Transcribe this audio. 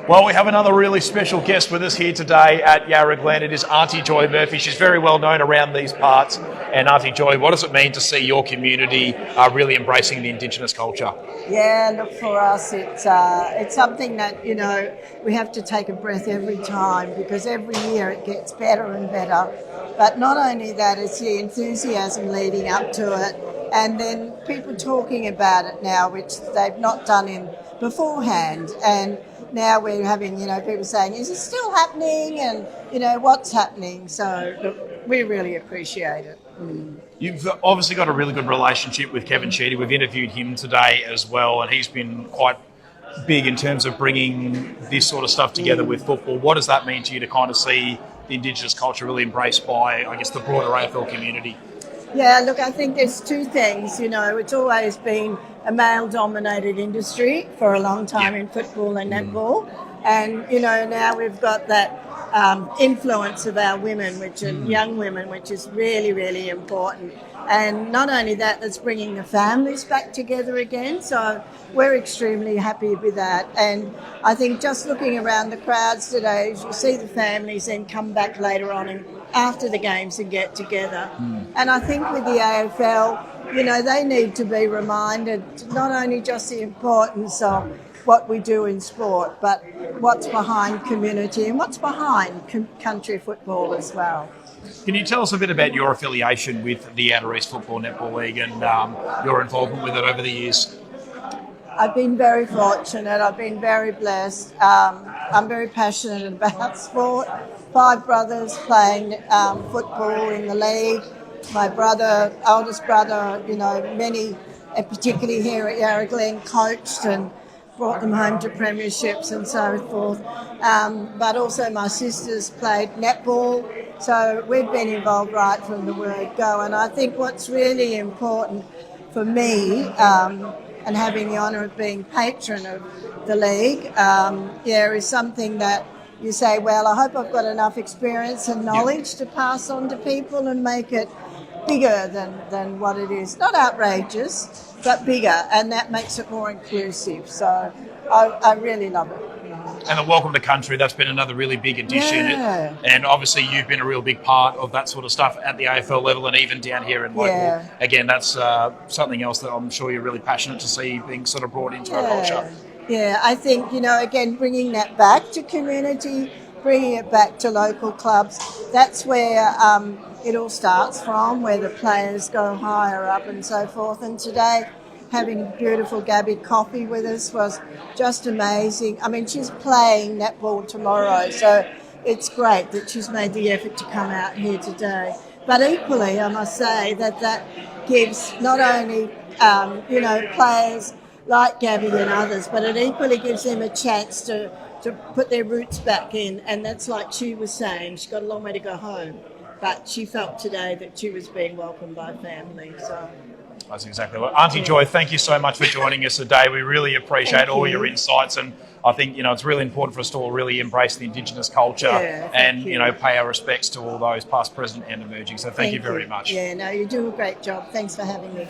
Well, we have another really special guest with us here today at Yarra Glen. It is Aunty Joy Murphy. She's very well known around these parts. And Aunty Joy, what does it mean to see your community really embracing the Indigenous culture? Yeah, look, for us, it's something that, we have to take a breath every time, because every year it gets better and better. But not only that, it's the enthusiasm leading up to it, and then people talking about it now, which they've not done in beforehand. And now we're having, people saying, is it still happening? And, what's happening? So look, we really appreciate it. You've obviously got a really good relationship with Kevin Sheedy. We've interviewed him today as well, and he's been quite big in terms of bringing this sort of stuff together with football. What does that mean to you to kind of see the Indigenous culture really embraced by, I guess, the broader AFL community? Yeah, look, I think there's two things. It's always been a male-dominated industry for a long time in football and netball. And, now we've got that influence of our women, which are young women, which is really, really important. And not only that, that's bringing the families back together again. So we're extremely happy with that. And I think just looking around the crowds today, you see the families then come back later on and after the games and get together. And I think with the AFL, they need to be reminded not only just the importance of what we do in sport, but what's behind community and what's behind country football as well. Can you tell us a bit about your affiliation with the Outer East Football Netball League and your involvement with it over the years? I've been very fortunate. I've been very blessed. I'm very passionate about sport. 5 brothers playing football in the league. My brother, oldest brother, many, particularly here at Yarra Glen, coached and brought them home to premierships and so forth. But also my sisters played netball. So we've been involved right from the word go. And I think what's really important for me, and having the honour of being patron of the league, is something that you say, well, I hope I've got enough experience and knowledge to pass on to people and make it bigger than what it is. Not outrageous, but bigger, and that makes it more inclusive. So I really love it. And the Welcome to Country, that's been another really big addition. Yeah. And obviously you've been a real big part of that sort of stuff at the AFL level and even down here in local. Yeah. Again, that's something else that I'm sure you're really passionate to see being sort of brought into our culture. Yeah, I think, again, bringing that back to community, bringing it back to local clubs, that's where it all starts from, where the players go higher up and so forth. And today, having beautiful Gabby Coffey with us was just amazing. I mean, she's playing netball tomorrow, so it's great that she's made the effort to come out here today. But equally, I must say that gives not only, players like Gabby and others, but it equally gives them a chance to put their roots back in. And that's like she was saying, she's got a long way to go home, but she felt today that she was being welcomed by family. So that's exactly what. Aunty Joy, thank you so much for joining us today. We really appreciate all your insights, and I think it's really important for us to all really embrace the Indigenous culture and pay our respects to all those past, present, and emerging. So thank you very much. Yeah, no, you do a great job. Thanks for having me.